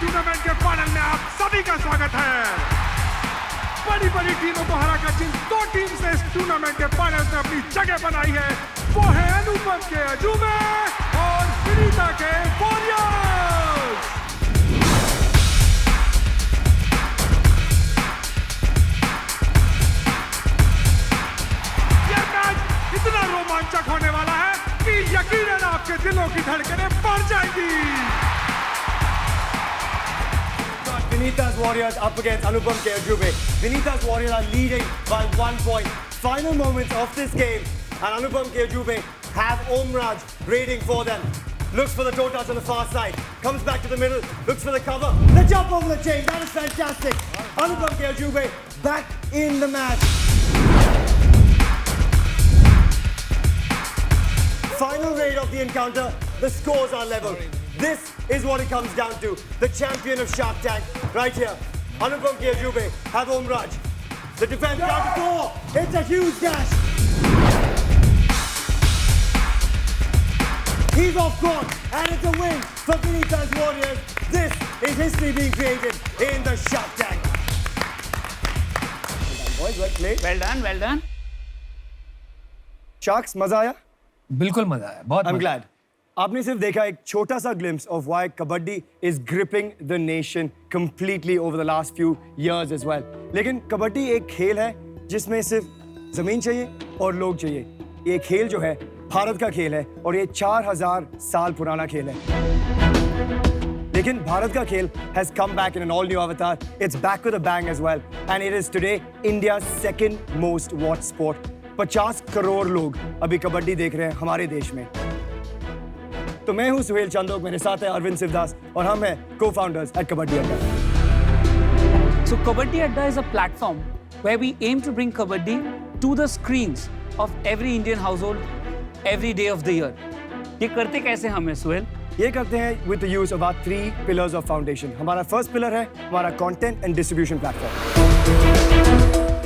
Tournament के final में आप सभी का स्वागत है। बड़ी बड़ी टीमों को हराकर जिन दो टीम से इस टूर्नामेंट के फाइनल में अपनी जगह बनाई है वो है अनुपम के अजूबे और विनीता के वॉरियर्स। यह मैच इतना रोमांचक होने वाला है कि यकीनन आपके दिलों की धड़कनें बढ़ जाएंगी। Vinita's Warriors up against Anupam K. Ajube. Vinita's Warriors are leading by 1 point. Final moments of this game, and Anupam K. Ajube have Omraj raiding for them. Looks for the toe touch on the far side. Comes back to the middle. Looks for the cover. The jump over the chain. That is fantastic. Anupam K. Ajube back in the match. Final raid of the encounter. The scores are level. This is what it comes down to. The champion of Shark Tank, right here. Anupam K. Ajube have Omraj. The defense counter four. It's a huge dash. He's off court, and it's a win for Vinita's Warriors. This is history being created in the Shark Tank. Well done, boys. Well played. Well done, well done. Sharks, मजा आया? बिल्कुल मजा आया, बहुत I'm मजा glad. आपने सिर्फ देखा एक छोटा सा glimpse of why kabaddi is gripping the nation completely over the last few years as well. लेकिन कबड्डी एक खेल है जिसमें सिर्फ जमीन चाहिए और लोग चाहिए. ये खेल जो है भारत का खेल है और ये 4000 साल पुराना खेल है. लेकिन भारत का खेल has come back in an all new avatar. It's back with a bang as well, and it is today India's second most watched sport. 50 crore लोग अभी कबड्डी देख रहे हैं हमारे देश में. तो मैं हूं सुहेल चंदोक, मेरे साथ है अरविंद शिवदास और हम हैं co-founders at कबड्डी अड्डा. So Kabaddi Adda is a platform where we aim to bring Kabaddi to the screens of every Indian household every day of the year. ये करते कैसे हम हैं सुहेल? ये करते हैं with the use of our 3 pillars of foundation. हमारा first pillar है हमारा content and distribution platform.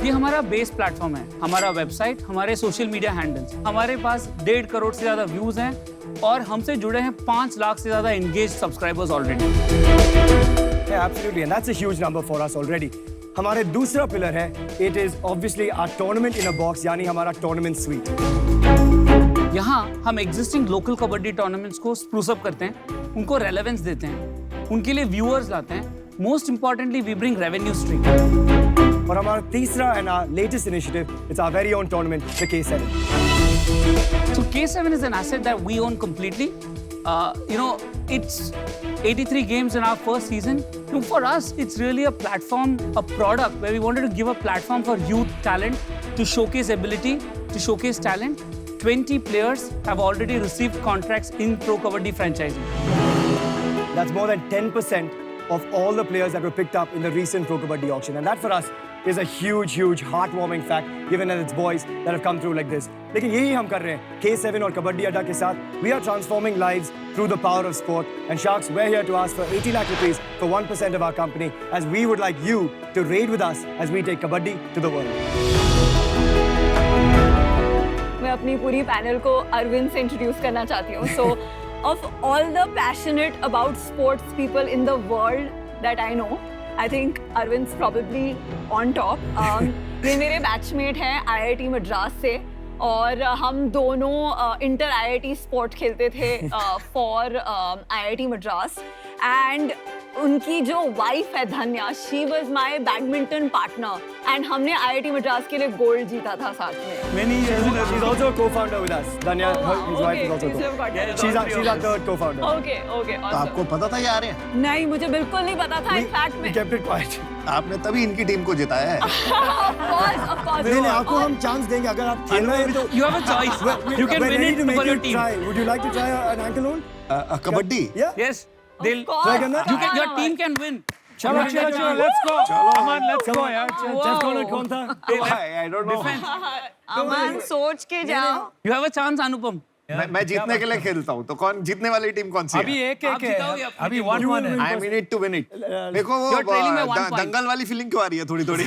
ये हमारा बेस प्लेटफॉर्म है, हमारा वेबसाइट, हमारे सोशल मीडिया हैंडल्स. हमारे पास 1.5 करोड़ से ज़्यादा व्यूज़ हैं और हमसे जुड़े हैं 5 लाख से ज़्यादा engage subscribers already. Yeah, absolutely, and that's a huge number for us already. हमारे दूसरा पिलर है it is obviously our tournament in a box, यानी हमारा tournament suite. यहाँ हम एग्जिस्टिंग लोकल कबड्डी टूर्नामेंट्स को स्प्रूस अप करते हैं, उनको रेलेवेंस देते हैं, उनके लिए व्यूअर्स लाते हैं. Most importantly we bring revenue stream. और हमारा तीसरा and our latest initiative, it's our very own tournament, the K7. So K7 is an asset that we own completely. It's 83 games in our first season. For us, it's really a platform, a product where we wanted to give a platform for youth talent to showcase ability, to showcase talent. 20 players have already received contracts in Pro Kabaddi franchising. That's more than 10% of all the players that were picked up in the recent Pro Kabaddi auction. And that for us is a huge, huge, heartwarming fact, given that it's boys that have come through like this. लेकिन यही हम कर रहे हैं K7 और कबड्डी अड्डा के साथ. We are transforming lives through the power of sport. And Sharks, we're here to ask for 80 lakh rupees for 1% of our company, as we would like you to raid with us as we take kabaddi to the world. मैं अपनी पूरी panel को अरविंद से introduce करना चाहती हूँ. So, of all the passionate about sports people in the world that I know, I think Arvind's probably on top. ये मेरे बैचमेट हैं IIT मद्रास से और हम दोनों इंटर IIT स्पोर्ट खेलते थे फॉर IIT मद्रास. एंड उनकी जो वाइफ है धन्या, she was my badminton partner and हमने IIT मद्रास के लिए गोल्ड जीता था साथ में. Many years ago, she's also a co-founder with us. Dhanya, his wife is also she's our third co-founder. Okay, awesome. तो आपको पता था ये आ रहे हैं? नहीं, मुझे बिल्कुल नहीं पता था. In fact We kept it quiet. आपने तभी इनकी टीम को जिताया है. of course. नहीं, आपको हम चांस देंगे अगर आप खेल रहे हैं तो. You have a choice. You can we're win ready it to make for your you team. try. Would you like to try an ankle hold? Kabaddi? Yeah. Yes, they'll. course. Try करना? Your team can win. चलो let's go. Come on, let's go यार. Chess corner कौन था? I don't know. अमन सोच के जाओ. You have a chance, Anupam. मैं जीतने के लिए खेलता हूँ. तो कौन जीतने वाली टीम कौन सी है? अभी एक आप जिताओगे है. अपनी अभी team. 1-1 है. I am in it to win it. देखो वो You're trailing by 1 point. दंगल वाली फीलिंग क्यों आ रही है थोड़ी-थोड़ी?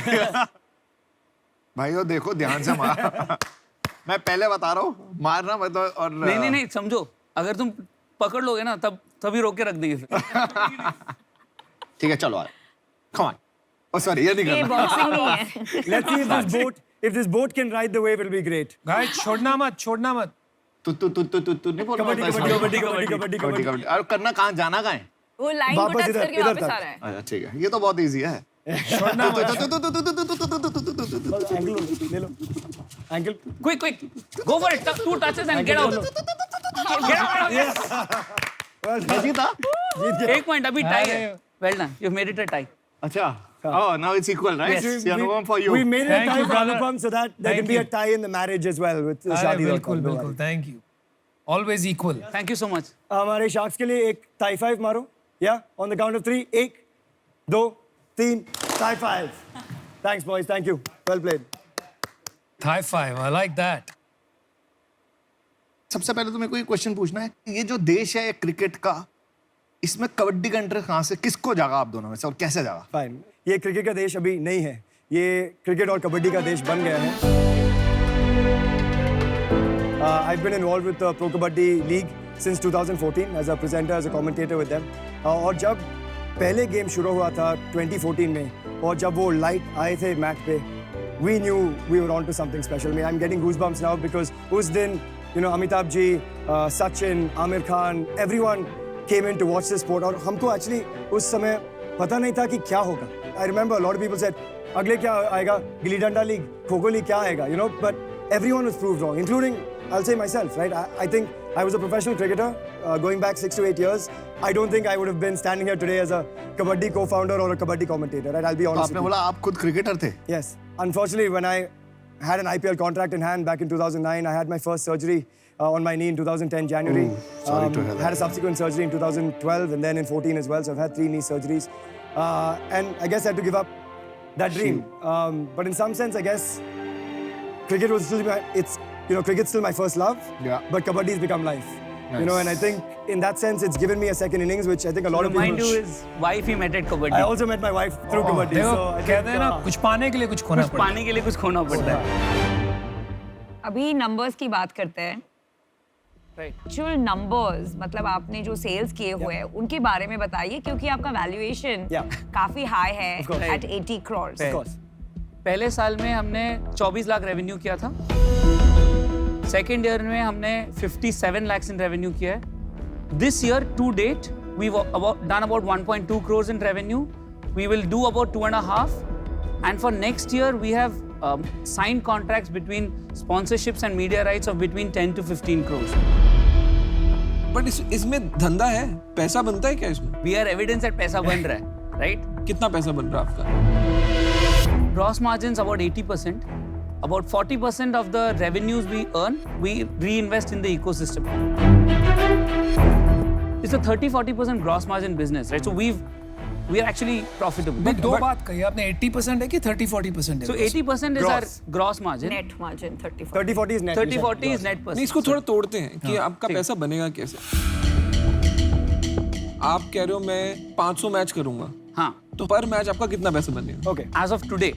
भाइयों देखो ध्यान से मार. मैं पहले बता रहा हूँ मारना मत. और नहीं समझो, अगर तुम पकड़ लोगे ना तभी रोक के रख देंगे. ठीक है चलो आ कम ऑन ओ सॉरी ये नहीं ये करना बॉक्सिंग नहीं है. Let's see if this boat can ride the wave, it'll be great. Guys छोड़ना मत तू नहीं बोल कबड्डी रहा था कबड्डी इसमें? कबड्डी कबड्डी कबड्डी कबड्डी और करना कहाँ जाना कहाँ है वो लाइन को वापस टच इधर- करके इधर वापस तक। आ रहा है. अच्छा ठीक है ये तो बहुत इजी है छोड़ना मत Ankle ले लो. Ankle. Quick, go for it. 2 touches and get out. Get out. Yes. Well, मैं जीता जीत गए. 1 point. अभी tie है. Well done. You've made it a tie. अच्छा oh now it's equal right Yes. See, Anupam for you We made it a Thank tie you, for brother. Anupam so that there Thank can be a you. tie in the marriage as well with अरे Shadi. बिल्कुल thank you always equal Thank you so much. हमारे sharks के लिए एक tie 5 मारो. Yeah, on the count of 3. 1, 2, 3. Tie 5. Thanks boys. Thank you. Well played. High five I like that सबसे पहले तो मेरे को ये क्वेश्चन पूछना है ये जो देश है क्रिकेट का इसमें कबड्डी का इंटरेस्ट कहाँ से किसको जागा आप दोनों में से और कैसे जागा Fine. ये क्रिकेट का देश अभी नहीं है. ये क्रिकेट और कबड्डी का देश बन गया है. I've been involved with the Pro Kabaddi League since 2014 as a presenter, as a commentator with them. और जब पहले गेम शुरू हुआ था 2014 में और जब वो लाइट आए थे मैच पे, we knew we were on to something special. I mean, I'm getting goosebumps now because उस दिन, you know, Amitabh ji, Sachin, Amir Khan, everyone came in to watch this sport. और हमको actually उस समय पता नहीं था कि क्या होगा. I remember a lot of people said, अगले क्या आएगा? गिल्ली डंडा लीग, खो खो लीग क्या आएगा? You know, but everyone was proved wrong, including I'll say myself, right? I think I was a professional cricketer going back 6 to 8 years. I don't think I would have been standing here today as a kabaddi co-founder or a kabaddi commentator, right? I'll be तो honest. आपने with you. बोला आप खुद cricketer थे Yes. Unfortunately, when I had an IPL contract in hand back in 2009, I had my first surgery on my knee in 2010 January. sorry to hear that. Had a subsequent surgery in 2012 and then in 14 as well. So I've had 3 knee surgeries. And I guess I had to give up that dream. But in some sense, I guess cricket was still cricket's still my first love. Yeah. But kabaddi's become life. You know, Nice. and I think in that sense, it's given me a second innings, which I think a lot of Remind people. you his wife he met at I kabaddi. also met my wife through kabaddi. देखो So I कहते हैं ना think, कुछ पाने के लिए कुछ खोना कुछ पड़ता है पाने के लिए कुछ खोना पड़ता है. अभी नंबर्स की बात करते हैं. Right. एक्चुअल नंबर्स मतलब आपने जो सेल्स किए हुए हैं उनके बारे में बताइए क्योंकि आपका वैल्यूएशन Yeah. काफी हाई है course. At 80 crores. of course. पहले साल में हमने 24 लाख रेवेन्यू किया था. सेकेंड ईयर में हमने 57 lakhs in revenue किया है. This year to date we've done about 1.2 crores in revenue. We will do about 2.5, and for next year we have signed contracts between sponsorships and media rights of between 10 to 15 crores. But इसमें धंधा है पैसा बनता है क्या इसमें We are evidence that पैसा बन रहा है, right? कितना पैसा बन रहा है आपका Gross margins about 80%. About 40% of the revenues we earn, we reinvest in the ecosystem. It's a 30-40% gross margin business, right? So we are actually profitable. मैं दो बात कही आपने 80% है कि 30-40% है So 80% is Gross. our gross margin. Net margin 34. 30-40 is net. 30-40 is net नहीं percent. इसको थोड़ा तोड़ते हैं कि आपका पैसा बनेगा कैसे आप कह रहे हो मैं 500 मैच करूंगा हाँ. तो पर मैच आपका कितना पैसा बनेगा Okay. As of today,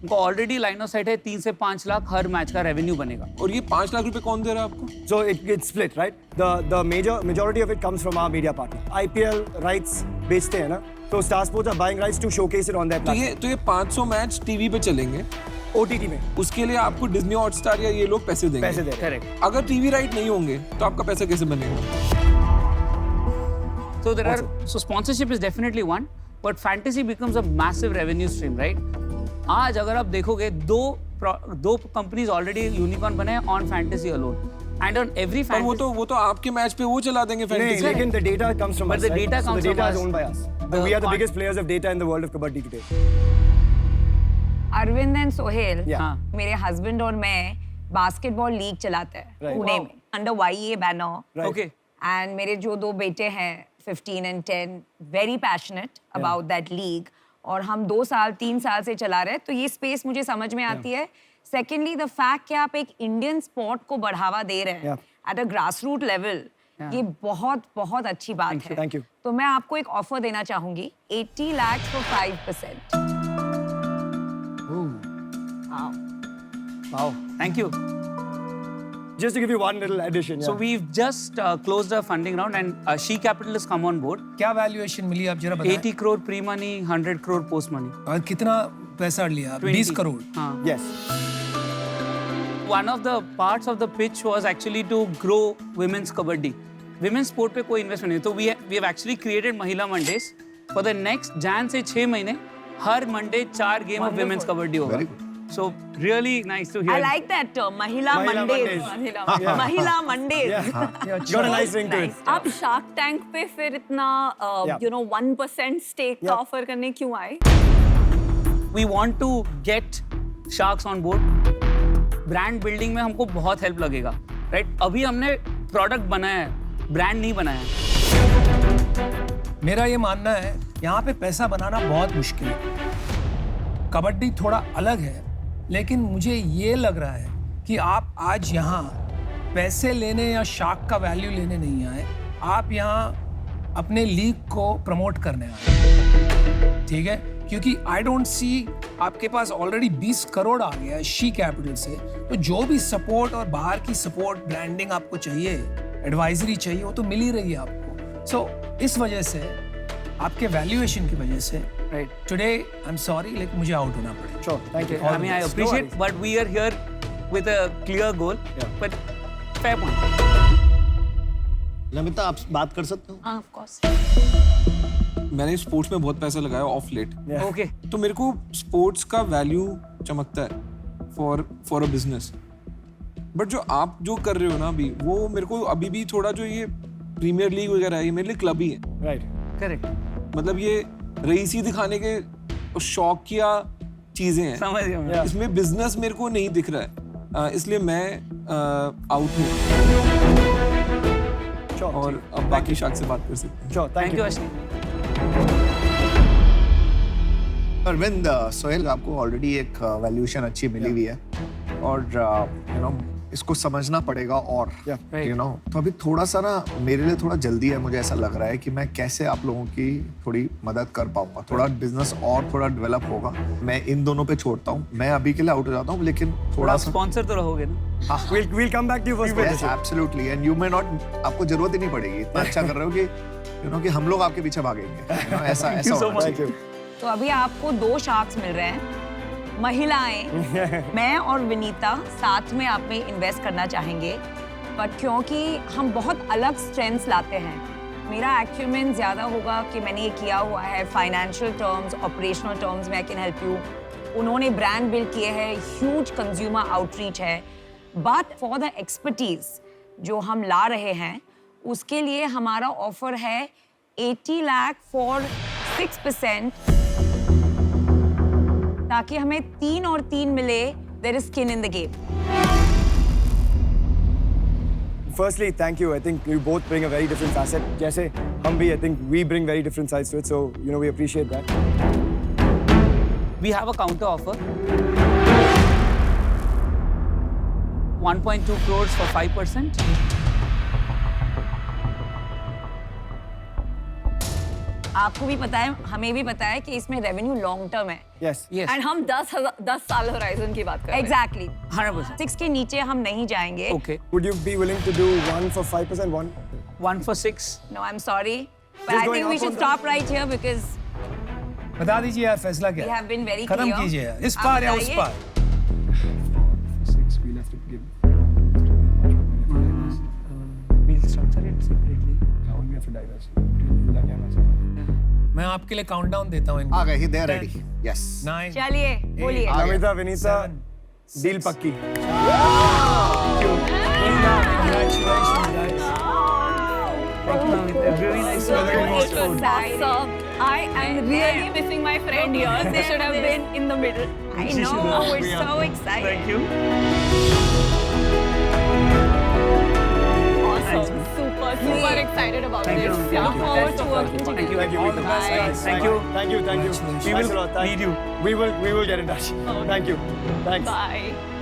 उनको ऑलरेडी लाइन ऑफ साइट है 3 से 5 लाख हर मैच का रेवेन्यू बनेगा. और ये 5 लाख रुपए कौन दे रहा है आपको So it's split, right? The majority of it comes from our media partner. IPL rights बेचते हैं ना, तो Star Sports are buying rights to showcase it on their platform. तो ये 500 मैच टीवी पे चलेंगे OTT में उसके लिए आपको डिज्नी हॉटस्टार या ये लोग पैसे देंगे पैसे दे रहे हैं. Correct. अगर टीवी राइट नहीं होंगे तो आपका पैसा कैसे बनेगा So there are sponsorship is definitely one, but fantasy becomes a massive revenue stream, right? आज अगर आप देखोगे दो कंपनीज ऑलरेडी यूनिकॉर्न बने हैं on fantasy alone and on every पर वो तो आपके मैच पे वो चला देंगे नहीं, फैंटेसी लेकिन the data comes from But us. the right? data So comes the from data is us. owned by us. We are the biggest players of data in the world of kabaddi today. Arvind and Sohail Yeah. हाँ. मेरे husband और मैं basketball league चलाते हैं Right. Pune Wow. में under YEA banner. Right. Okay. And मेरे जो 2 बेटे हैं 15 and 10 very passionate about that league और हम 2-3 साल से चला रहे हैं तो ये स्पेस मुझे समझ में आती है. सेकेंडली द फैक्ट कि आप एक इंडियन स्पोर्ट को बढ़ावा दे रहे हैं at a grass root level ये बहुत बहुत अच्छी बात है. Thank you. तो मैं आपको एक ऑफर देना चाहूंगी 80 lakhs for 5%. Wow, thank you. just to give you one little addition. So yeah. we've just closed a funding round and She Capital has come on board. क्या वैल्यूएशन मिली आप जरा बताएं? 80 crore pre-money, 100 crore post-money. और कितना पैसा लिया? 20 करोड़. हाँ. Yes. One of the parts of the pitch was actually to grow women's kabaddi. Women's sport पे कोई investment नहीं. तो we have actually created Mahila Mondays. For the next Jan से 6 महीने हर Monday 4 game of women's kabaddi होगा. Very good. So really nice to hear. I like that term, Mahila Mahila Mondays. Mondays. Mahila Mondays. Got a nice ring to it. आप Shark Tank पे फिर इतना Yeah. 1% stake का Yeah. Offer करने क्यों आए? We want to get sharks on board. Brand building में हमको बहुत help लगेगा, right? अभी हमने product बनाया है, brand नहीं बनाया है. मेरा ये मानना है यहाँ पे पैसा बनाना बहुत मुश्किल है. कबड्डी थोड़ा अलग है, लेकिन मुझे ये लग रहा है कि आप आज यहाँ पैसे लेने या शार्क का वैल्यू लेने नहीं आए. आप यहाँ अपने लीग को प्रमोट करने आए. ठीक है, क्योंकि आई डोंट सी आपके पास ऑलरेडी 20 करोड़ आ गया है शी कैपिटल से. तो जो भी सपोर्ट और बाहर की सपोर्ट, ब्रांडिंग आपको चाहिए, एडवाइजरी चाहिए, वो तो मिल ही रही है आपको. सो इस वजह से, आपके वैल्यूएशन की वजह से, Right. Today I am sorry, लेकिन मुझे आउट होना पड़ेगा. Sure. Thank you. I mean, I appreciate, but we are here with a clear goal. Yeah. But fair point. Namita आप बात कर सकते हो? हाँ, of course. मैंने स्पोर्ट्स में बहुत पैसा लगाया ऑफ लेट. Yeah. Okay. तो मेरे को स्पोर्ट्स का वैल्यू चमकता है फॉर अ बिजनेस. बट जो आप जो कर रहे हो ना अभी, वो मेरे को अभी भी थोड़ा, जो ये प्रीमियर लीग वगैरह है, ये मेरे लिए क्लब ही है. Right. Correct. मतलब ये रईसी दिखाने के शौक किया चीजें हैं. समझ गया मैं. Yeah. इसमें बिजनेस मेरे को नहीं दिख रहा है. इसलिए मैं आउट हूँ. Sure. और अब बाकी शाख से बात कर सकते हैं. Sure. Thank you, Ashni. Arvind, Sohail, आपको ऑलरेडी एक वैल्यूएशन अच्छी मिली हुई है और यू नो इसको समझना पड़ेगा और Yeah. Right. You know. तो अभी थोड़ा सा ना मेरे लिए थोड़ा जल्दी है. मुझे ऐसा लग रहा है कि मैं कैसे आप लोगों की थोड़ी मदद कर पाऊंगा. थोड़ा बिजनेस और थोड़ा डेवलप होगा. मैं इन दोनों पे छोड़ता हूँ. मैं अभी के लिए आउट हो जाता हूँ, लेकिन थोड़ा आप सा स्पॉन्सर तो रहोगे ना? We'll come back to you first. Yes, absolutely. And you may not, आपको जरूरत ही नहीं पड़ेगी. इतना अच्छा कर रहे हो कि यू नो कि हम लोग आपके पीछे भागेंगे. You know, ऐसा you so होना much. Thank चाहिए. you. तो अभी आपको 2 शार्क्स मिल रहे हैं. महिलाएं, मैं और विनीता साथ में आप में इन्वेस्ट करना चाहेंगे, बट क्योंकि हम बहुत अलग स्ट्रेंथ्स लाते हैं, मेरा एक्यूमेन ज़्यादा होगा कि मैंने ये किया हुआ है फाइनेंशियल टर्म्स, ऑपरेशनल टर्म्स में आई कैन हेल्प यू. उन्होंने ब्रांड बिल्ड किए हैं, ह्यूज कंज्यूमर आउटरीच है, बट फॉर द एक्सपर्टीज जो हम ला रहे हैं, उसके लिए हमारा ऑफर है 80 लाख फॉर 6%, ताकि हमें 3 और 3 मिले. There is skin in the game. Firstly, thank you. I think you both bring a very different facet. जैसे हम भी, I think we bring very different sides to it. So, you know, we appreciate that. We have a counter offer. 1.2 crores for 5%. आपको भी पता है, हमें भी पता है कि इसमें रेवेन्यू लॉन्ग टर्म है. Yes. Yes. एंड हम 10 साल होराइजन की बात कर रहे हैं. एग्जैक्टली 100%. 6 के नीचे हम नहीं जाएंगे. Okay. Would you be willing to do 1 for 5%? 1? 1 for 6. No, I am sorry, but Just I going think we up should on stop right here because बता दीजिए यार, फैसला क्या वी है? हैव बीन वेरी खत्म क्लियर. कीजिए यार. इस आप पार या उस बताइए. पार. 6, we'll have to give. We'll structure it separately. How will we have to divest? मैं आपके लिए काउंटडाउन देता हूँ इनको. आ गए. They are ready. Yes. 9. चलिए बोलिए. Namita, Vinita, deal pakki. Really nice to meet you. Awesome. I am really missing my friend here. They should have been in the middle. I know, we're so excited. Thank you. Awesome. Super excited about Thank this. you. Look forward to working Thank together. you. Thank you. All the best, Bye. guys. Thank you. Thank you. Thank you. We Thanks will a lot. Thank need you. We will get in touch. Thank you. Thanks. Bye.